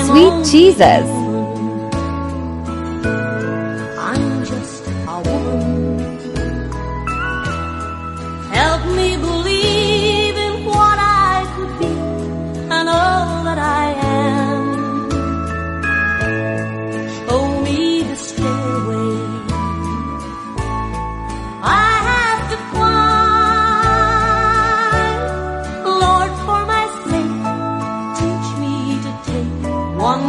sweet Jesus. I'm just a woman. Help me believe in what I could be and all that I am. Show me the stairway I have to climb. Lord, for my sake, teach me to take one